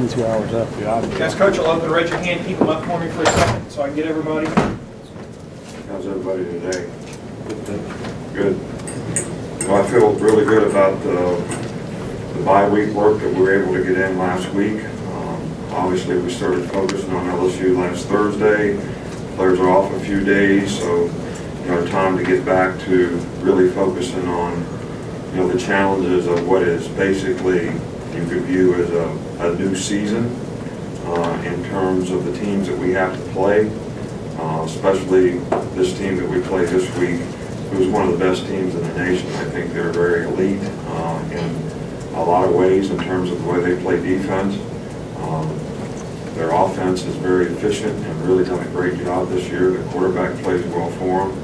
22 hours after the audio. Guys, Coach, I'll open to raise your hand. Keep them up for me for a second so I can get everybody. How's everybody today? Good. Well, I feel really good about the bye week work that we were able to get in last week. Obviously, we started focusing on LSU last Thursday. Players are off a few days, so time to get back to really focusing on the challenges of what is basically you could view as a new season in terms of the teams that we have to play, especially this team that we play this week, who's one of the best teams in the nation. I think they're very elite in a lot of ways in terms of the way they play defense. Their offense is very efficient and really done a great job this year. The quarterback plays well for them.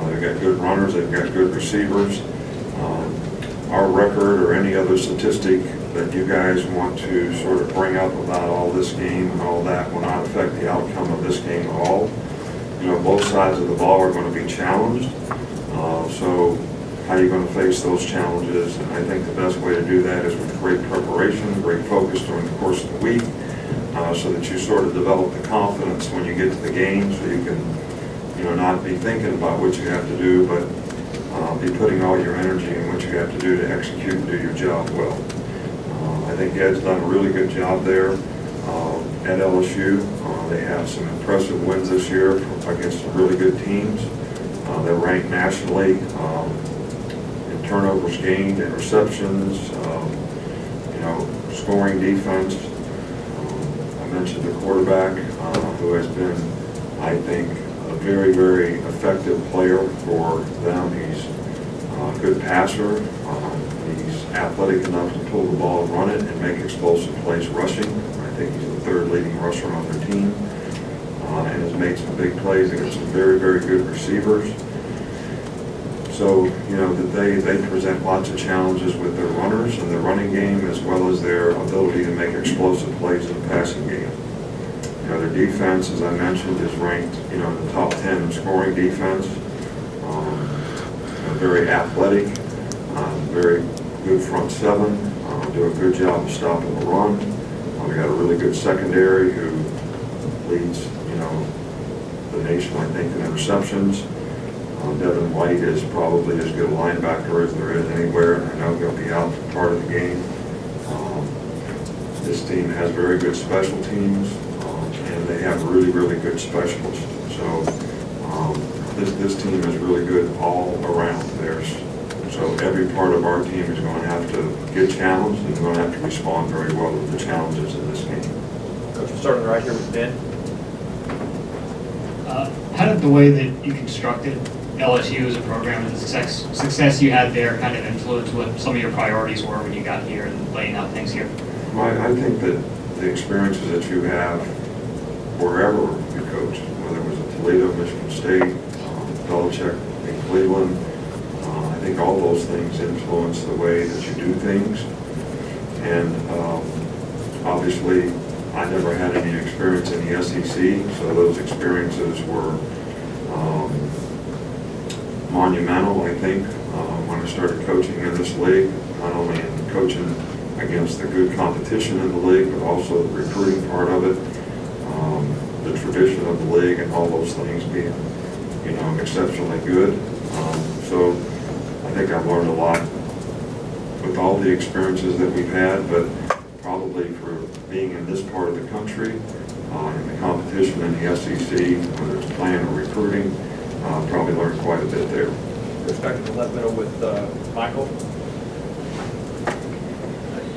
They've got good runners. They've got good receivers. Our record or any other statistic that you guys want to sort of bring up about all this game and all that will not affect the outcome of this game at all. Both sides of the ball are going to be challenged. So how are you going to face those challenges? And I think the best way to do that is with great preparation, great focus during the course of the week, so that you sort of develop the confidence when you get to the game, so you can not be thinking about what you have to do, but be putting all your energy in what you have to do to execute and do your job well. I think Ed's done a really good job there at LSU. They have some impressive wins this year against some really good teams. They're ranked nationally in turnovers gained, interceptions, scoring defense. I mentioned the quarterback who has been, I think, a very, very effective player for them. He's a good passer. He's athletic enough to pull the ball and run it and make explosive plays rushing. I think he's the third leading rusher on their team and has made some big plays. They've got some very, very good receivers. So, that they present lots of challenges with their runners and their running game, as well as their ability to make explosive plays in the passing game. Their defense, as I mentioned, is ranked, in the top 10 in scoring defense. Very athletic, very good front seven, do a good job of stopping the run. We got a really good secondary who leads, the nation, I think, in interceptions. Devin White is probably as good a linebacker as there is anywhere, and I know he'll be out for part of the game. This team has very good special teams, and they have really, really good specialists. So this team is really good all around. So every part of our team is going to have to get challenged and going to have to respond very well to the challenges in this game. Coach, we're starting right here with Ben. How did the way that you constructed LSU as a program and the success you had there kind of influence what some of your priorities were when you got here and laying out things here? Well, I think that the experiences that you have wherever you coach, whether it was at Toledo, Michigan State, Belichick in Cleveland, I think all those things influence the way that you do things. And obviously, I never had any experience in the SEC, so those experiences were monumental, I think, when I started coaching in this league, not only in coaching against the good competition in the league, but also the recruiting part of it, the tradition of the league, and all those things being, exceptionally good. So I think I've learned a lot with all the experiences that we've had, but probably for being in this part of the country, in the competition in the SEC, whether it's playing or recruiting, probably learned quite a bit there. Goes back to the left middle with Michael.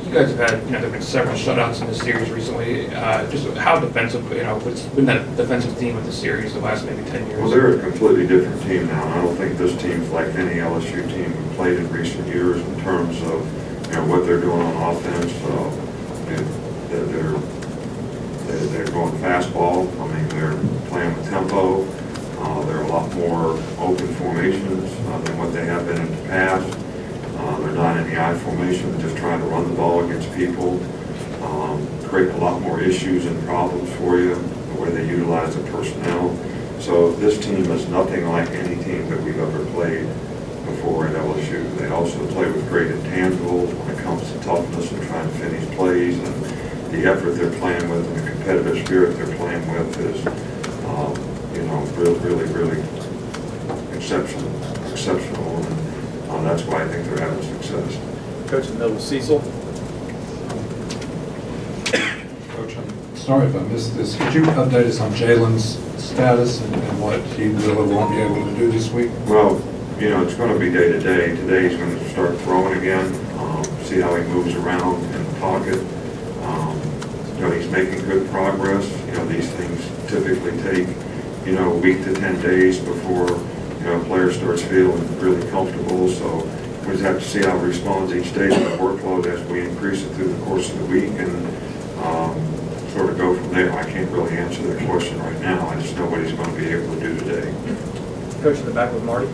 You guys have had, there have been several shutouts in this series recently. Just how defensive, what's been that defensive theme of the series the last maybe 10 years? Well, they're a completely different team now. I don't think this team's like any LSU team we've played in recent years in terms of, what they're doing on offense. They're going fastball. I mean, they're playing with tempo. They're a lot more open formations than what they have been in the past. They're not in the I formation, they're just trying to run the ball against people, create a lot more issues and problems for you, the way they utilize the personnel. So this team is nothing like any team that we've ever played before at LSU. They also play with great intangibles when it comes to toughness and trying to finish plays and the effort they're playing with and the competitive spirit they're playing with is, you know, really exceptional. And that's why I think they're having success. Coach in the middle, Cecil. Coach, I'm sorry if I missed this. Could you update us on Jalen's status and what he will or won't be able to do this week? Well, you know, it's going to be day to day. Today he's going to start throwing again, see how he moves around in the pocket. You know, he's making good progress. You know, these things typically take, you know, a week to 10 days before, you know, a player starts feeling really comfortable. So we just have to see how he responds each day to the workload as we increase it through the course of the week and sort of go from there. I can't really answer that question right now. I just know what he's going to be able to do today. Coach in the back with Marty.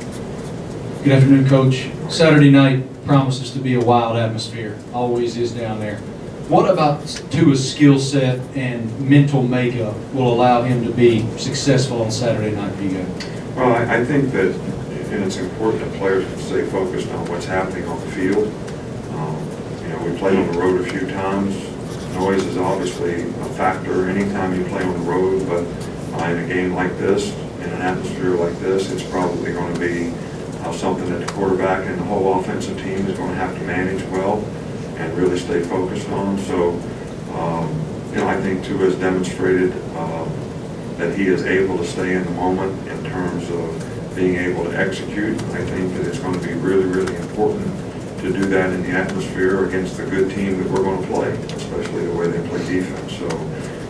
Good afternoon, Coach. Saturday night promises to be a wild atmosphere. Always is down there. What about Tua's skill set and mental makeup will allow him to be successful on Saturday night for you guys? Well, I think that, and it's important that players can stay focused on what's happening on the field. You know, we played on the road a few times. Noise is obviously a factor anytime you play on the road, but in a game like this, in an atmosphere like this, it's probably going to be something that the quarterback and the whole offensive team is going to have to manage well and really stay focused on. So, you know, I think Tua has demonstrated that he is able to stay in the moment in terms of being able to execute. I think that it's going to be really important to do that in the atmosphere against the good team that we're going to play, especially the way they play defense. So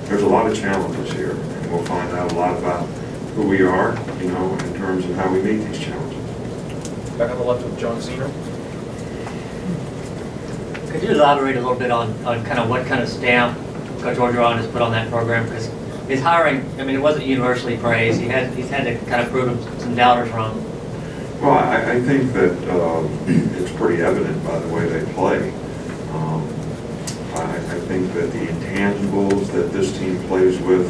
there's a lot of challenges here, and we'll find out a lot about who we are, you know, in terms of how we meet these challenges. Back on the left with John Cena. Could you elaborate a little bit on kind of what kind of stamp Coach Orgeron has put on that program? Because his hiring, I mean, it wasn't universally praised. He's had to kind of prove some doubters wrong. Well, I think that it's pretty evident by the way they play. I think that the intangibles that this team plays with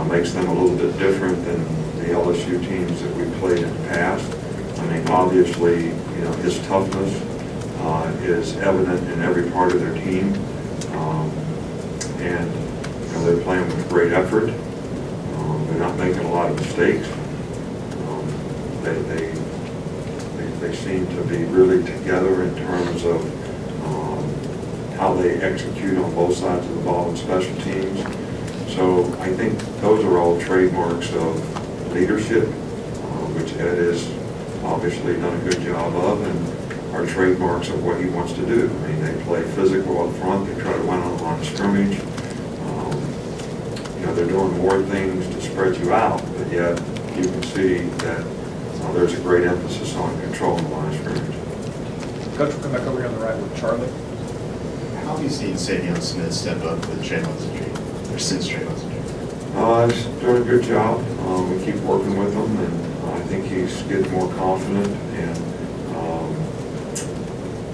makes them a little bit different than the LSU teams that we've played in the past. I mean, obviously, you know, his toughness is evident in every part of their team. And, you know, they're playing with great effort. They're not making a lot of mistakes. They seem to be really together in terms of how they execute on both sides of the ball in special teams. So I think those are all trademarks of leadership, which Ed has obviously done a good job of, and are trademarks of what he wants to do. I mean, they play physical up front. They try to win on the line of scrimmage. You know, they're doing more things to spread you out, but yet you can see that there's a great emphasis on controlling the line of scrimmage. Coach, we'll come back over here on the right with Charlie. How have you seen Saban Smith step up with Jalen's injury, or since Jalen's injury? He's doing a good job. We keep working with him, and I think he's getting more confident and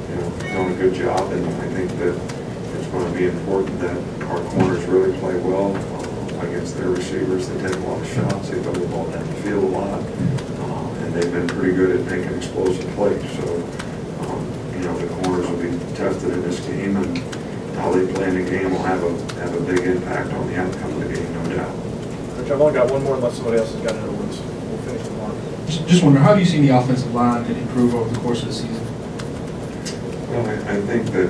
you know, doing a good job. And I think that it's going to be important that our corners really play well against their receivers. They take a lot of shots. They throw the ball down the field a lot, and they've been pretty good at making explosive plays. So, you know, the corners will be tested in this game, and how they play in the game will have a big impact on the outcome of the game, no doubt. Coach, I've only got one more unless somebody else has got another one, so we'll finish the mark. Just wonder, how have you seen the offensive line improve over the course of the season? Well, I think that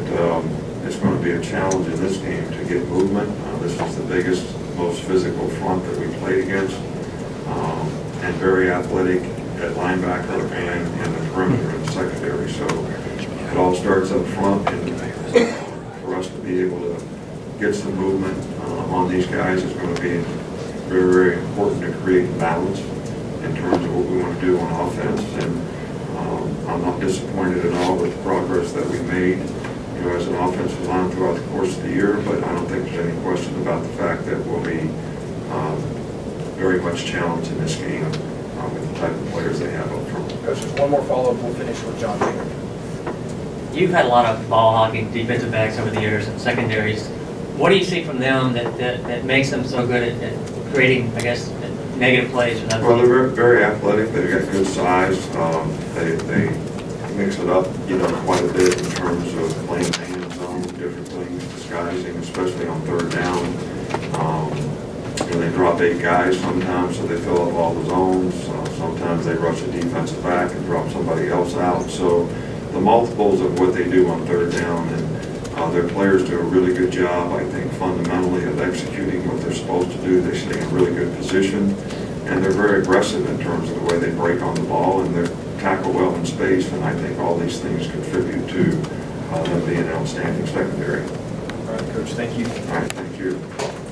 it's going to be a challenge in this game to get movement. This is the biggest, most physical front that we played against, and very athletic at linebacker and in the perimeter and secondary. So it all starts up front, and for us to be able to get some movement on these guys is going to be very important to create balance in terms of what we want to do on offense. And I'm not disappointed at all with the progress that we made, you know, as an offensive line throughout the course of the year, but I don't think there's any question about the fact that we'll be very much challenged in this game with the type of players they have up front. Coach, just one more follow-up. We'll finish with John Jalen. You've had a lot of ball hogging defensive backs over the years and secondaries. What do you see from them that makes them so good at creating, I guess, negative plays? Well, they're very athletic. They've got good size. They mix it up, you know, quite a bit in terms of playing man zone, different things to disguising, especially on third down. They drop 8 guys sometimes, so they fill up all the zones. Sometimes they rush a defensive back and drop somebody else out. So the multiples of what they do on third down, and their players do a really good job, I think, fundamentally of executing what they're supposed to do. They stay in really good position, and they're very aggressive in terms of the way they break on the ball, and they tackle well in space, and I think all these things contribute to them being an outstanding secondary. All right, Coach, thank you. All right, thank you.